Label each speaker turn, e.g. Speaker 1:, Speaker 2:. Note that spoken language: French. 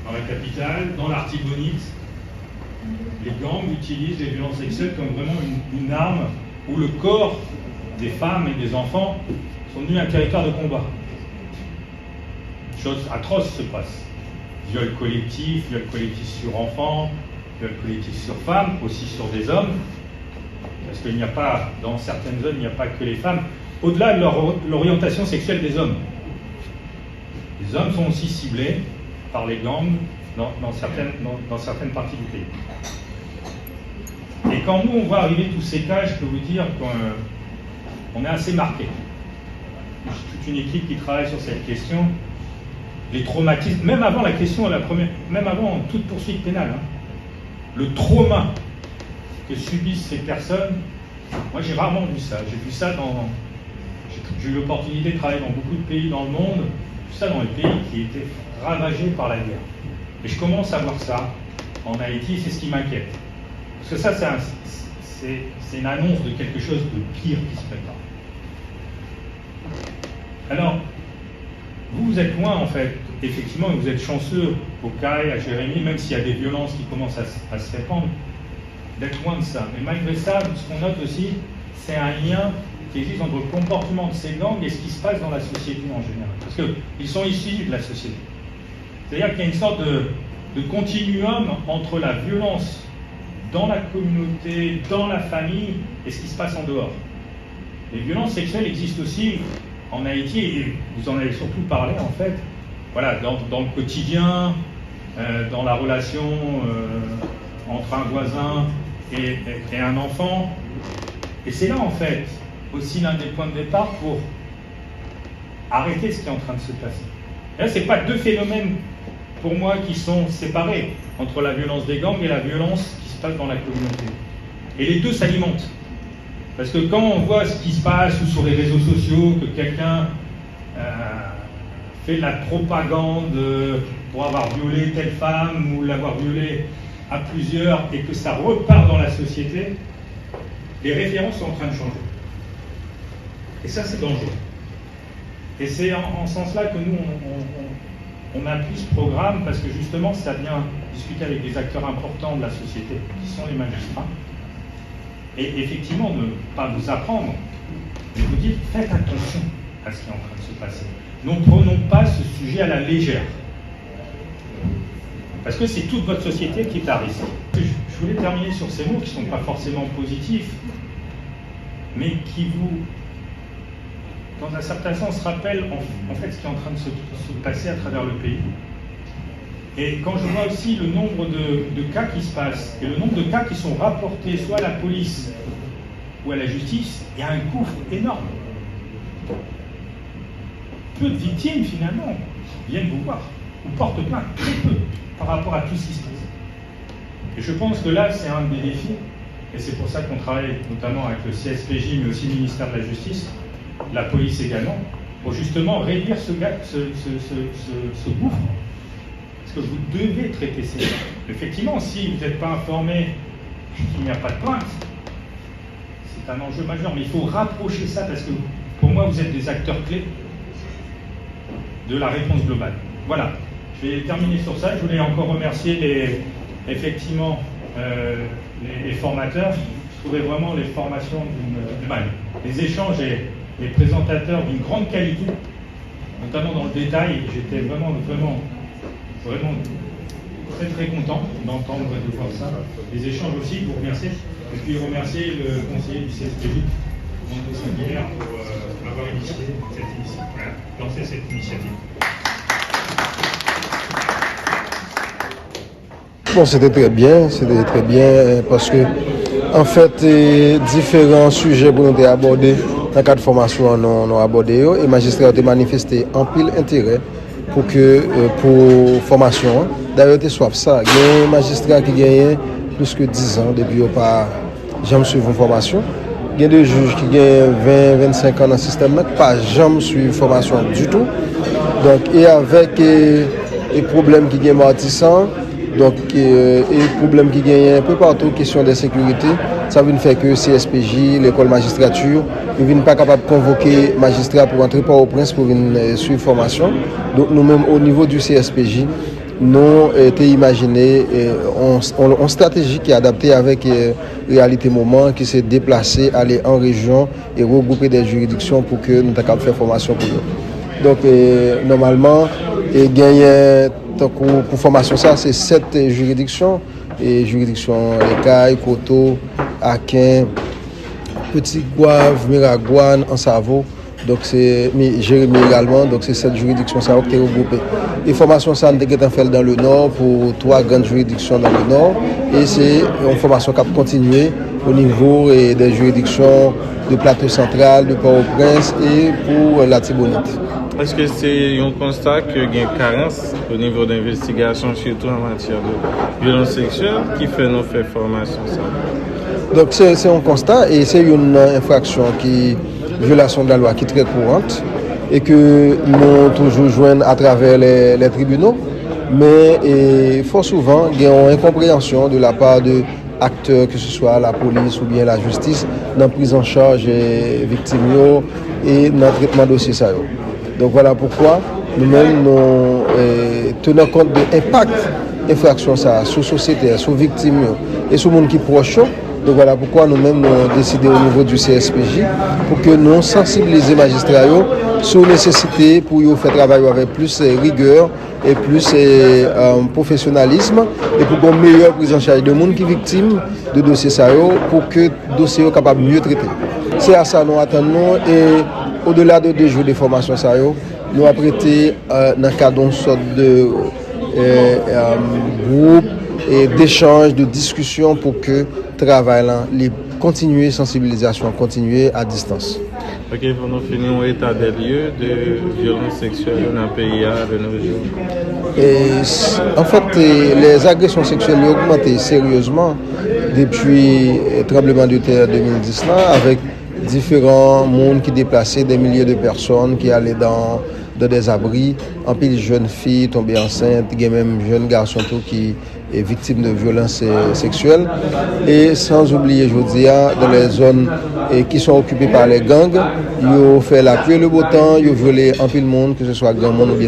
Speaker 1: dans la capitale, dans l'Artibonite, les gangs utilisent les violences sexuelles comme vraiment une arme où le corps des femmes et des enfants sont devenus un territoire de combat. Chose atroce se passe. Viol collectif sur enfants, viol collectif sur femmes, aussi sur des hommes. Parce qu'il n'y a pas, dans certaines zones, il n'y a pas que les femmes, au-delà de l'orientation sexuelle des hommes. Les hommes sont aussi ciblés par les gangs dans certaines parties du pays. Et quand nous, on voit arriver tous ces cas, je peux vous dire qu'on est assez marqué. Toute une équipe qui travaille sur cette question, les traumatismes, même avant la question, même avant toute poursuite pénale, le trauma que subissent ces personnes, moi j'ai rarement vu ça. J'ai vu ça j'ai eu l'opportunité de travailler dans beaucoup de pays dans le monde, j'ai vu ça dans les pays qui étaient ravagés par la guerre. Et je commence à voir ça en Haïti, c'est ce qui m'inquiète. Parce que ça, c'est une annonce de quelque chose de pire qui se prépare. Alors, vous êtes loin en fait, effectivement, vous êtes chanceux au CAI, à Jérémy, même s'il y a des violences qui commencent à se répandre, d'être loin de ça. Mais malgré ça, ce qu'on note aussi, c'est un lien qui existe entre le comportement de ces gangs et ce qui se passe dans la société en général. Parce qu'ils sont issus de la société. C'est-à-dire qu'il y a une sorte de continuum entre la violence dans la communauté, dans la famille, et ce qui se passe en dehors. Les violences sexuelles existent aussi en Haïti, et vous en avez surtout parlé en fait, voilà, dans le quotidien, dans la relation entre un voisin et un enfant. Et c'est là en fait aussi l'un des points de départ pour arrêter ce qui est en train de se passer. Et là, ce n'est pas deux phénomènes pour moi qui sont séparés entre la violence des gangs et la violence qui se passe dans la communauté. Et les deux s'alimentent. Parce que quand on voit ce qui se passe ou sur les réseaux sociaux, que quelqu'un fait de la propagande pour avoir violé telle femme ou l'avoir violée à plusieurs et que ça repart dans la société, les références sont en train de changer. Et ça, c'est dangereux. Et c'est en ce sens-là que nous, on appuie ce programme, parce que justement, ça vient discuter avec des acteurs importants de la société, qui sont les magistrats. Et effectivement, ne pas vous apprendre, mais vous dire, faites attention à ce qui est en train de se passer. Ne prenons pas ce sujet à la légère. Parce que c'est toute votre société qui est à risque. Je voulais terminer sur ces mots qui ne sont pas forcément positifs, mais qui vous, dans un certain sens, rappellent en fait ce qui est en train de se passer à travers le pays. Et quand je vois aussi le nombre de cas qui se passent, et le nombre de cas qui sont rapportés soit à la police ou à la justice, il y a un gouffre énorme. Peu de victimes, finalement, viennent vous voir, ou portent plainte, très peu, par rapport à tout ce qui se passe. Et je pense que là, c'est un des défis, et c'est pour ça qu'on travaille notamment avec le CSPJ, mais aussi le ministère de la Justice, la police également, pour justement réduire ce gouffre. Parce que vous devez traiter ces cas. Effectivement, si vous n'êtes pas informé qu'il n'y a pas de plainte, c'est un enjeu majeur, mais il faut rapprocher ça, parce que pour moi, vous êtes des acteurs clés de la réponse globale. Voilà, je vais terminer sur ça. Je voulais encore remercier effectivement les formateurs. Je trouvais vraiment les formations les échanges et les présentateurs d'une grande qualité, notamment dans le détail. J'étais vraiment très très content d'entendre et de voir ça. Les échanges aussi, vous remercier. Et puis remercier le conseiller du CSPJ, André Saint-Guilherme, pour avoir lancé cette initiative.
Speaker 2: Bon, c'était très bien parce que, en fait, différents sujets pour nous aborder dans le cadre de formation, nous avons abordé et les magistrats ont manifesté un pile intérêt pour formation. D'ailleurs, c'est soit ça. Il y a un magistrat qui gagne plus que 10 ans depuis qu'il n'a jamais suivi une formation. Il y a des juges qui gagnent 20-25 ans dans le système, qui n'ont pas jamais suivi une formation du tout. Donc, et avec les problèmes qui gagnent martissants, donc, et problèmes qui gagnent un peu partout, question de sécurité, ça veut faire que CSPJ, l'école magistrature, ils ne sont pas capables de convoquer magistrats pour entrer par au prince pour venir suivre formation. Donc nous-mêmes au niveau du CSPJ, nous été imaginé une stratégie qui est adaptée avec réalité moment, qui s'est déplacé, aller en région et regrouper des juridictions pour que nous puissions faire formation pour eux. Donc normalement, gagner pour formation ça, c'est 7 juridictions, et juridictions Écailles, Coteau, Aquin, Petit Goave, Miragouane, Ansavo. Donc c'est Jérémy également, donc c'est cette juridiction ça qui est regroupée. Et formation ça nous avons fait dans le nord pour 3 grandes juridictions dans le nord, et c'est une formation qui a continué au niveau des juridictions de Plateau Central, de Port-au-Prince et pour la Tibonite.
Speaker 3: Est-ce que c'est un constat qu'il y a une carence au niveau d'investigation, surtout en matière de violence sexuelle, qui fait nos faire formation ça?
Speaker 2: Donc c'est un constat, et c'est une infraction violation de la loi qui est très courante et que nous toujours joignent à travers les tribunaux, mais fort souvent il y a une incompréhension de la part de acteurs, que ce soit la police ou bien la justice, dans la prise en charge des victimes et dans le traitement de dossier. Donc voilà pourquoi nous-mêmes nous tenons compte de l'impact infraction ça sur la société, sur les victimes et sur le monde qui est proche. Donc voilà pourquoi nous-mêmes nous avons décidé au niveau du CSPJ pour que nous sensibilisions les magistrats sur la nécessité pour faire travailler avec plus rigueur et plus professionnalisme, et pour une meilleure prise en charge de monde qui est victime de dossiers pour que le dossier soit capable de mieux traiter. C'est à ça que nous attendons, et au-delà de 2 jours de formation, nous avons prêté dans le cadre d'une sorte de groupe et d'échange, de discussion pour que le travail continue, sensibilisation continuer à distance.
Speaker 3: Ok, pour nous finir un état des lieux de violence sexuelle dans le pays de nos jours.
Speaker 2: Et, en fait, les agressions sexuelles ont augmenté sérieusement depuis le tremblement de terre 2010 avec différents mondes qui déplaçaient, des milliers de personnes qui allaient dans des abris, en plus de jeunes filles tombées enceintes, il y a même jeunes garçons qui sont victimes de violences sexuelles. Et sans oublier, je vous dis, dans les zones qui sont occupées par les gangs, ils ont fait la pluie et le beau temps, ils ont violé en pile monde, que ce soit grand monde ou bien